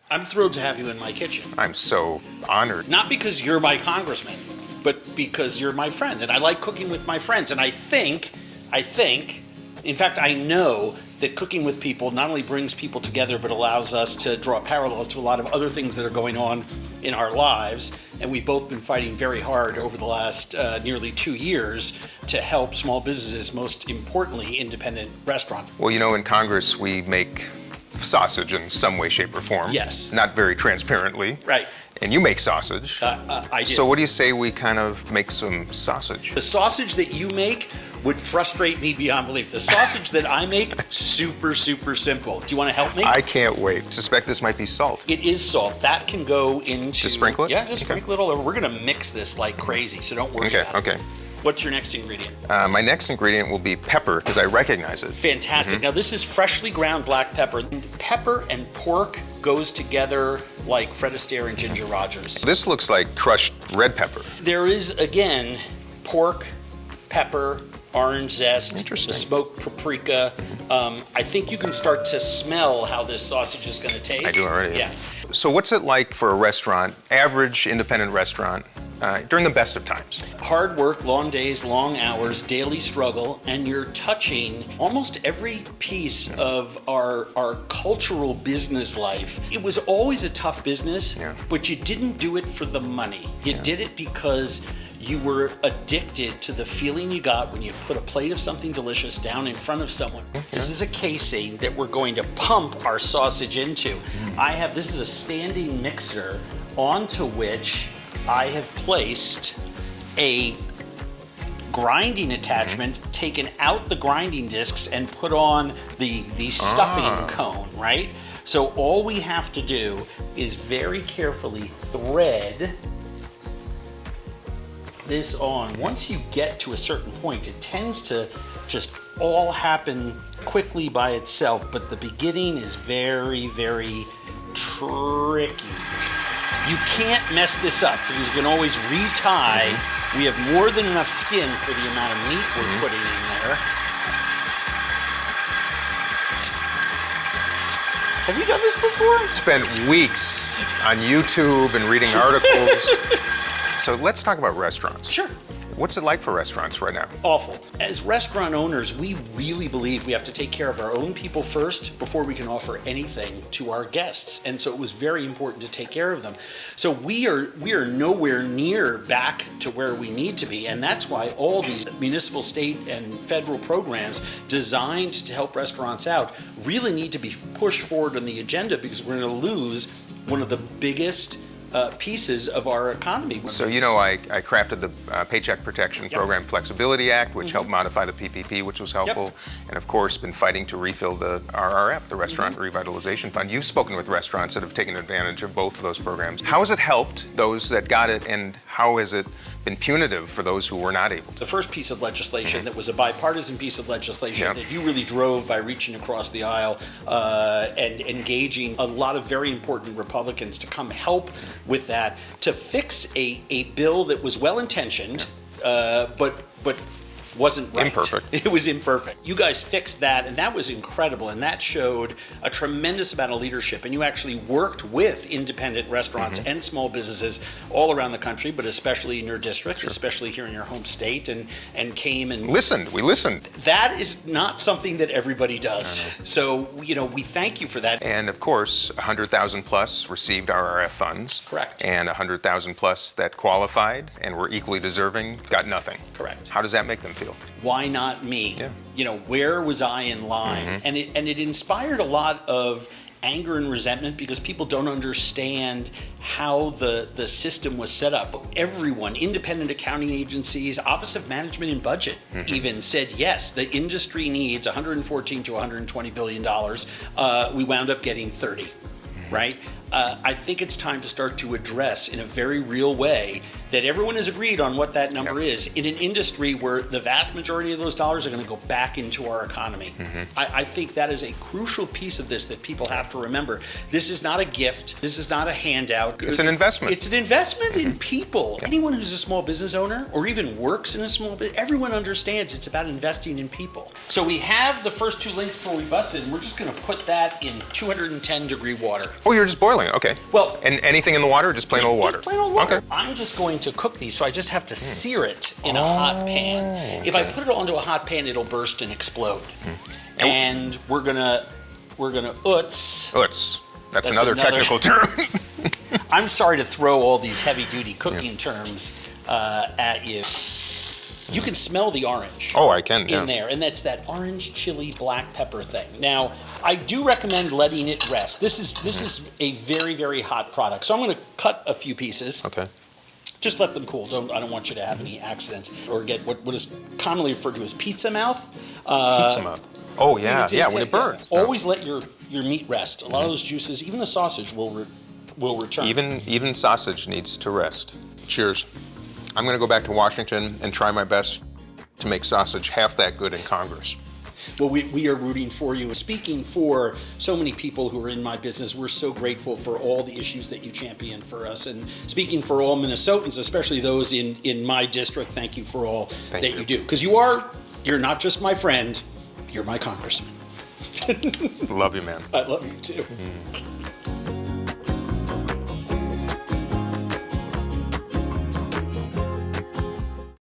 I'm thrilled to have you in my kitchen. I'm so honored. Not because you're my congressman, but because you're my friend. And I like cooking with my friends. And I think, in fact, I know that cooking with people not only brings people together, but allows us to draw parallels to a lot of other things that are going on in our lives. And we've both been fighting very hard over the last nearly 2 years to help small businesses, most importantly, independent restaurants. Well, you know, in Congress, we make sausage in some way, shape, or form. Yes. Not very transparently. Right. And you make sausage. I do. So what do you say we kind of make some sausage? The sausage that you make would frustrate me beyond belief. The sausage that I make, super, super simple. Do you want to help me? I can't wait. Suspect this might be salt. It is salt. That can go into... Just sprinkle it? Yeah, just Okay. sprinkle it all over. We're going to mix this like crazy, so don't worry about it. Okay. What's your next ingredient? My next ingredient will be pepper, because I recognize it. Fantastic. Now, this is freshly ground black pepper. Pepper and pork goes together like Fred Astaire and Ginger Rogers. This looks like crushed red pepper. There is, again, pork, pepper, orange zest, Interesting. the smoked paprika. I think you can start to smell how this sausage is going to taste. I do already. Yeah. So what's it like for a restaurant, average independent restaurant, during the best of times? Hard work, long days, long hours, daily struggle, and you're touching almost every piece of our cultural business life. It was always a tough business, but you didn't do it for the money. You did it because you were addicted to the feeling you got when you put a plate of something delicious down in front of someone. This is a casing that we're going to pump our sausage into. This is a standing mixer onto which I have placed a grinding attachment, taken out the grinding discs and put on the stuffing cone, right? So all we have to do is very carefully thread this on. Once you get to a certain point, it tends to just all happen quickly by itself, but the beginning is very, very tricky. You can't mess this up because you can always retie. We have more than enough skin for the amount of meat we're putting in there. Have you done this before? Spent weeks on YouTube and reading articles. So let's talk about restaurants. Sure. What's it like for restaurants right now? Awful. As restaurant owners, we really believe we have to take care of our own people first before we can offer anything to our guests. And so it was very important to take care of them. So we are nowhere near back to where we need to be. And that's why all these municipal, state, and federal programs designed to help restaurants out really need to be pushed forward on the agenda, because we're going to lose one of the biggest pieces of our economy. So, you know, I crafted the Paycheck Protection Program Flexibility Act, which helped modify the PPP, which was helpful. And of course, been fighting to refill the RRF, the Restaurant Revitalization Fund. You've spoken with restaurants that have taken advantage of both of those programs. How has it helped those that got it, and how has it been punitive for those who were not able to? The first piece of legislation that was a bipartisan piece of legislation that you really drove by reaching across the aisle and engaging a lot of very important Republicans to come help with that, to fix a bill that was well-intentioned, but wasn't right. Imperfect. It was imperfect. You guys fixed that, and that was incredible, and that showed a tremendous amount of leadership, and you actually worked with independent restaurants and small businesses all around the country, but especially in your district, especially here in your home state, and came and... We listened. That is not something that everybody does. So, you know, we thank you for that. And of course, 100,000 plus received RRF funds. Correct. And 100,000 plus that qualified and were equally deserving got nothing. Correct. How does that make them feel? Why not me? Yeah. You know, where was I in line? And it inspired a lot of anger and resentment, because people don't understand how the system was set up. Everyone, independent accounting agencies, Office of Management and Budget even said, yes, the industry needs 114 to 120 billion dollars. We wound up getting 30, right? I think it's time to start to address in a very real way that everyone has agreed on what that number is in an industry where the vast majority of those dollars are going to go back into our economy. I think that is a crucial piece of this that people have to remember. This is not a gift. This is not a handout. It's an investment. It's an investment in people. Anyone who's a small business owner or even works in a small business, everyone understands it's about investing in people. So we have the first 2 links before we busted, and we're just going to put that in 210-degree water. Oh, you're just boiling. Okay. Well, and anything in the water, or just plain old water? Just plain old water. Okay. I'm just going to cook these, so I just have to sear it in a hot pan. If I put it all into a hot pan, it'll burst and explode. And we're gonna utz. Utz. That's another technical term. I'm sorry to throw all these heavy-duty cooking terms at you. You can smell the orange. Oh, I can. In there, and that's that orange chili black pepper thing. Now, I do recommend letting it rest. This is a very, very hot product, so I'm going to cut a few pieces. Okay. Just let them cool. I don't want you to have any accidents or get what is commonly referred to as pizza mouth. Pizza mouth. Oh yeah, when it burns. Always let your meat rest. A lot of those juices, even the sausage, will return. Even sausage needs to rest. Cheers. I'm going to go back to Washington and try my best to make sausage half that good in Congress. Well, we are rooting for you. Speaking for so many people who are in my business, we're so grateful for all the issues that you champion for us. And speaking for all Minnesotans, especially those in my district, thank you for all that you do. Because you're not just my friend, you're my congressman. Love you, man. I love you too.